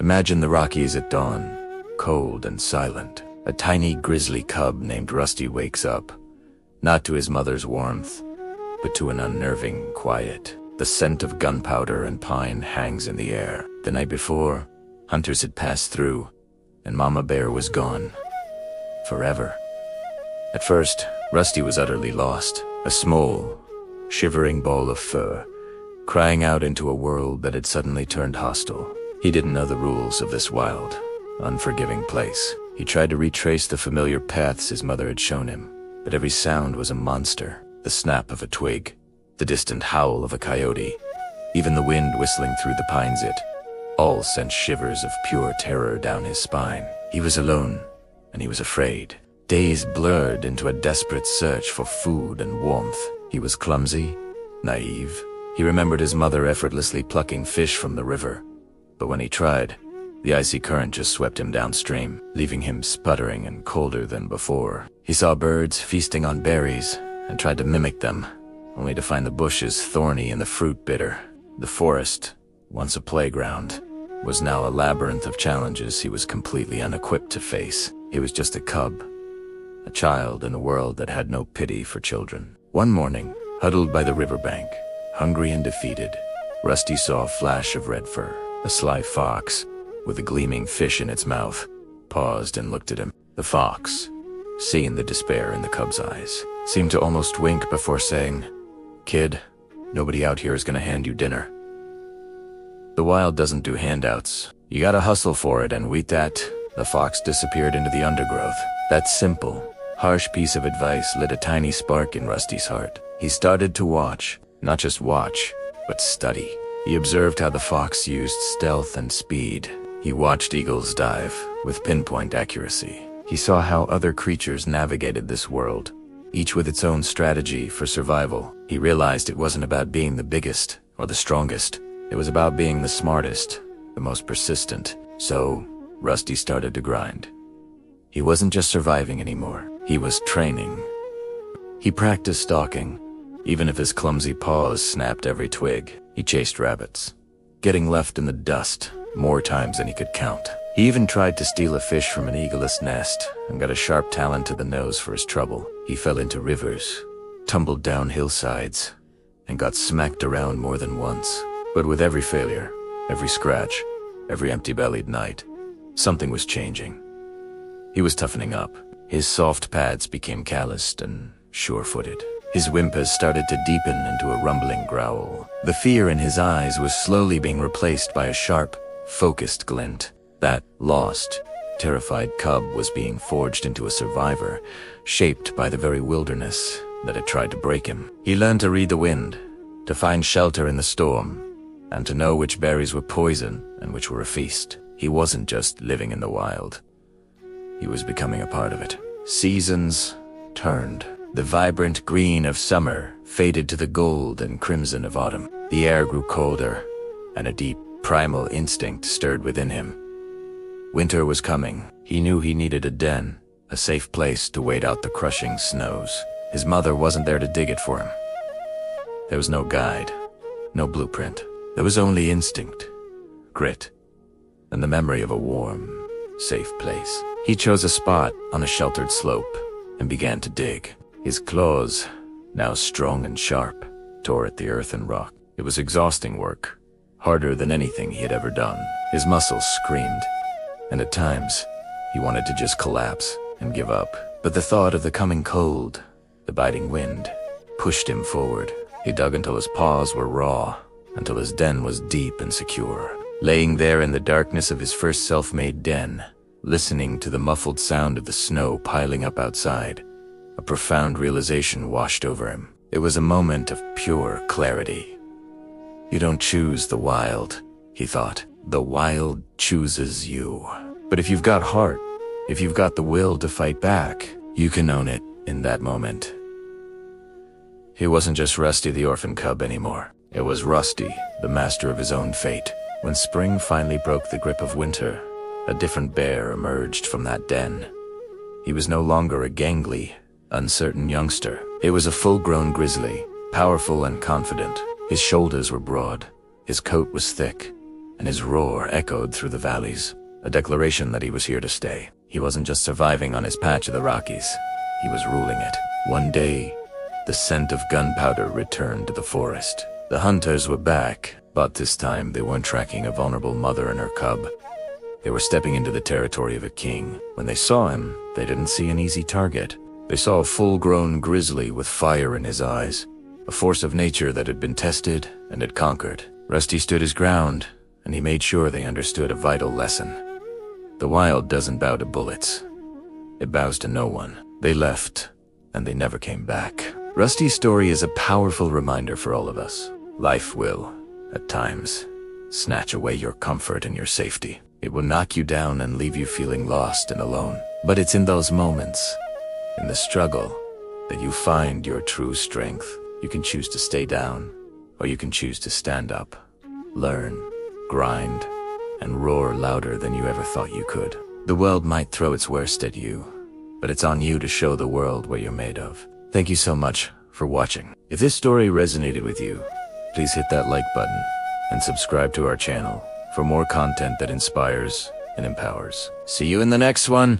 Imagine the Rockies at dawn, cold and silent. A tiny grizzly cub named Rusty wakes up, not to his mother's warmth, but to an unnerving quiet. The scent of gunpowder and pine hangs in the air. The night before, hunters had passed through, and Mama Bear was gone. Forever. At first, Rusty was utterly lost, a small, shivering ball of fur, crying out into a world that had suddenly turned hostile. He didn't know the rules of this wild, unforgiving place. He tried to retrace the familiar paths his mother had shown him, but every sound was a monster. The snap of a twig, the distant howl of a coyote, even the wind whistling through the pines, all sent shivers of pure terror down his spine. He was alone, and he was afraid. Days blurred into a desperate search for food and warmth. He was clumsy, naive. He remembered his mother effortlessly plucking fish from the river, but when he tried, the icy current just swept him downstream, leaving him sputtering and colder than before. He saw birds feasting on berries and tried to mimic them, only to find the bushes thorny and the fruit bitter. The forest, once a playground, was now a labyrinth of challenges he was completely unequipped to face. He was just a cub, a child in a world that had no pity for children. One morning, huddled by the riverbank, hungry and defeated, Rusty saw a flash of red fur. A sly fox, with a gleaming fish in its mouth, paused and looked at him. The fox, seeing the despair in the cub's eyes, seemed to almost wink before saying, "Kid, nobody out here is gonna hand you dinner. The wild doesn't do handouts. You gotta hustle for it, and with that, the fox disappeared into the undergrowth." That simple, harsh piece of advice lit a tiny spark in Rusty's heart. He started to watch, not just watch, but study. He observed how the fox used stealth and speed. He watched eagles dive with pinpoint accuracy. He saw how other creatures navigated this world, each with its own strategy for survival. He realized it wasn't about being the biggest or the strongest. It was about being the smartest, the most persistent. So, Rusty started to grind. He wasn't just surviving anymore. He was training. He practiced stalking, even if his clumsy paws snapped every twig. He chased rabbits, getting left in the dust more times than he could count. He even tried to steal a fish from an eagle's nest and got a sharp talon to the nose for his trouble. He fell into rivers, tumbled down hillsides, and got smacked around more than once. But with every failure, every scratch, every empty-bellied night, something was changing. He was toughening up. His soft pads became calloused and sure-footed. His whimpers started to deepen into a rumbling growl. The fear in his eyes was slowly being replaced by a sharp, focused glint. That lost, terrified cub was being forged into a survivor, shaped by the very wilderness that had tried to break him. He learned to read the wind, to find shelter in the storm, and to know which berries were poison and which were a feast. He wasn't just living in the wild. He was becoming a part of it. Seasons turned. The vibrant green of summer faded to the gold and crimson of autumn. The air grew colder, and a deep, primal instinct stirred within him. Winter was coming. He knew he needed a den, a safe place to wait out the crushing snows. His mother wasn't there to dig it for him. There was no guide, no blueprint. There was only instinct, grit, and the memory of a warm, safe place. He chose a spot on a sheltered slope and began to dig. His claws, now strong and sharp, tore at the earth and rock. It was exhausting work, harder than anything he had ever done. His muscles screamed, and at times, he wanted to just collapse and give up. But the thought of the coming cold, the biting wind, pushed him forward. He dug until his paws were raw, until his den was deep and secure. Laying there in the darkness of his first self-made den, listening to the muffled sound of the snow piling up outside, a profound realization washed over him. It was a moment of pure clarity. You don't choose the wild, he thought. The wild chooses you. But if you've got heart, if you've got the will to fight back, you can own it in that moment. He wasn't just Rusty the orphan cub anymore. It was Rusty, the master of his own fate. When spring finally broke the grip of winter, a different bear emerged from that den. He was no longer a gangly, uncertain youngster. It was a full-grown grizzly, powerful and confident. His shoulders were broad, his coat was thick, and his roar echoed through the valleys, a declaration that he was here to stay. He wasn't just surviving on his patch of the Rockies, he was ruling it. One day, the scent of gunpowder returned to the forest. The hunters were back, but this time they weren't tracking a vulnerable mother and her cub. They were stepping into the territory of a king. When they saw him, they didn't see an easy target. They saw a full-grown grizzly with fire in his eyes, a force of nature that had been tested and had conquered. Rusty stood his ground, and he made sure they understood a vital lesson. The wild doesn't bow to bullets. It bows to no one. They left, and they never came back. Rusty's story is a powerful reminder for all of us. Life will, at times, snatch away your comfort and your safety. It will knock you down and leave you feeling lost and alone. But it's in those moments, in the struggle, that you find your true strength. You can choose to stay down, or you can choose to stand up, learn, grind, and roar louder than you ever thought you could. The world might throw its worst at you, but it's on you to show the world what you're made of. Thank you so much for watching. If this story resonated with you, please hit that like button and subscribe to our channel for more content that inspires and empowers. See you in the next one.